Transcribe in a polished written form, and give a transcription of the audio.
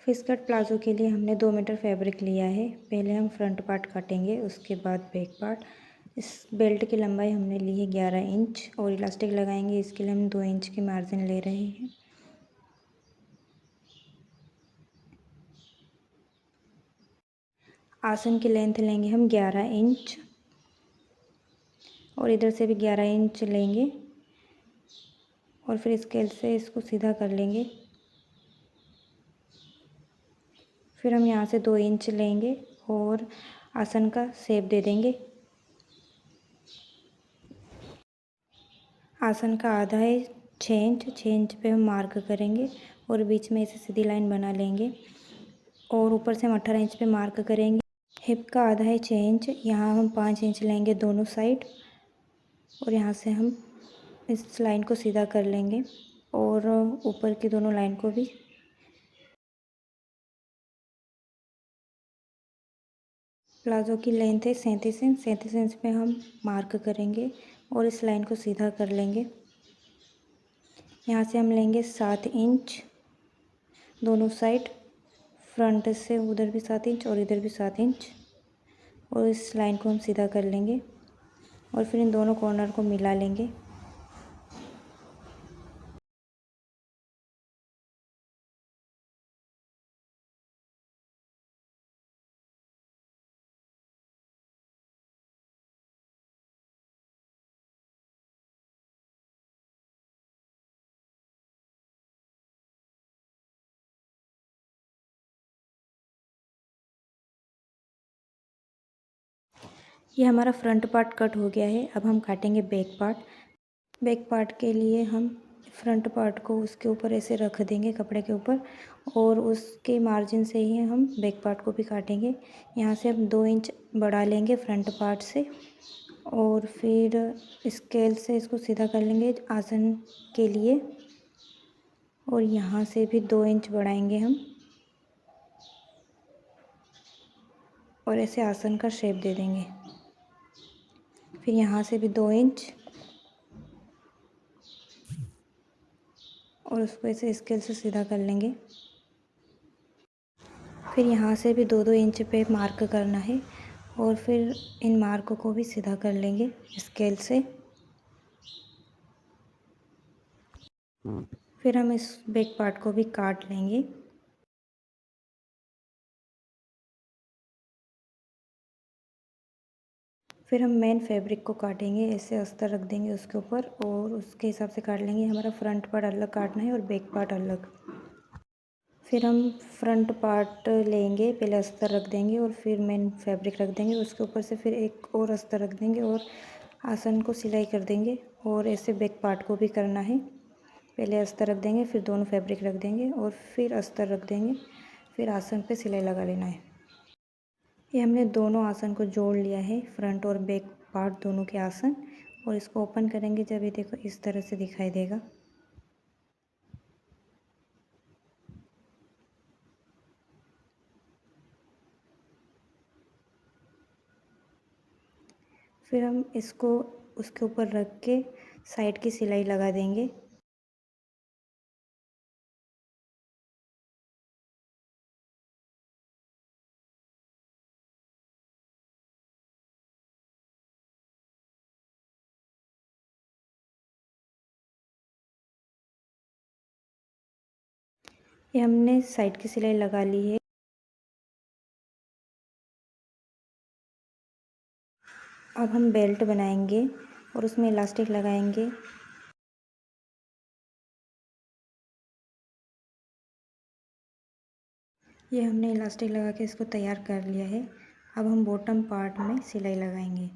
Fish cut palazzo के लिए हमने 2 मीटर फैब्रिक लिया है। पहले हम फ्रंट पार्ट काटेंगे, उसके बाद बैक पार्ट। इस बेल्ट की लंबाई हमने ली है 11 इंच और इलास्टिक लगाएंगे, इसके लिए हम 2 इंच की मार्जिन ले रहे हैं। आसन की लेंथ लेंगे हम 11 इंच और इधर से भी 11 इंच लेंगे और फिर स्केल से इसको सीधा कर लेंगे। फिर हम यहाँ से 2 इंच लेंगे और आसन का शेप दे देंगे। आसन का आधा है 6 इंच पे हम मार्क करेंगे और बीच में ऐसे सीधी लाइन बना लेंगे और ऊपर से हम 18 इंच पे मार्क करेंगे। हिप का आधा है 6 इंच, यहाँ हम 5 इंच लेंगे दोनों साइड और यहाँ से हम इस लाइन को सीधा कर लेंगे और ऊपर की दोनों लाइन को भी। प्लाज़ो की लेंथ है 37 इंच पे हम मार्क करेंगे और इस लाइन को सीधा कर लेंगे। यहाँ से हम लेंगे 7 इंच दोनों साइड, फ्रंट से उधर भी 7 इंच और इधर भी 7 इंच और इस लाइन को हम सीधा कर लेंगे और फिर इन दोनों कॉर्नर को मिला लेंगे। ये हमारा फ्रंट पार्ट कट हो गया है। अब हम काटेंगे बैक पार्ट। बैक पार्ट के लिए हम फ्रंट पार्ट को उसके ऊपर ऐसे रख देंगे कपड़े के ऊपर और उसके मार्जिन से ही हम बैक पार्ट को भी काटेंगे। यहाँ से हम 2 इंच बढ़ा लेंगे फ्रंट पार्ट से और फिर स्केल से इसको सीधा कर लेंगे आसन के लिए और यहाँ से भी 2 इंच बढ़ाएंगे हम और ऐसे आसन का शेप दे देंगे। फिर यहाँ से भी 2 इंच और उसको ऐसे स्केल से सीधा कर लेंगे। फिर यहाँ से भी 2-2 इंच पे मार्क करना है और फिर इन मार्क को भी सीधा कर लेंगे स्केल से। फिर हम इस बैक पार्ट को भी काट लेंगे। फिर हम मेन फैब्रिक को काटेंगे, ऐसे अस्तर रख देंगे उसके ऊपर और उसके हिसाब से काट लेंगे। हमारा फ्रंट पार्ट अलग काटना है और बैक पार्ट अलग। फिर हम फ्रंट पार्ट लेंगे, पहले अस्तर रख देंगे और फिर मेन फैब्रिक रख देंगे, उसके ऊपर से फिर एक और अस्तर रख देंगे और आसन को सिलाई कर देंगे। और ऐसे बैक पार्ट को भी करना है, पहले अस्तर रख देंगे फिर दोनों फैब्रिक रख देंगे और फिर अस्तर रख देंगे, फिर आसन पे सिलाई लगा लेना है। ये हमने दोनों आसन को जोड़ लिया है, फ्रंट और बैक पार्ट दोनों के आसन। और इसको ओपन करेंगे जब ये देखो इस तरह से दिखाई देगा। फिर हम इसको उसके ऊपर रख के साइड की सिलाई लगा देंगे। ये हमने साइड की सिलाई लगा ली है। अब हम बेल्ट बनाएंगे और उसमें इलास्टिक लगाएंगे। ये हमने इलास्टिक लगा के इसको तैयार कर लिया है। अब हम बॉटम पार्ट में सिलाई लगाएंगे।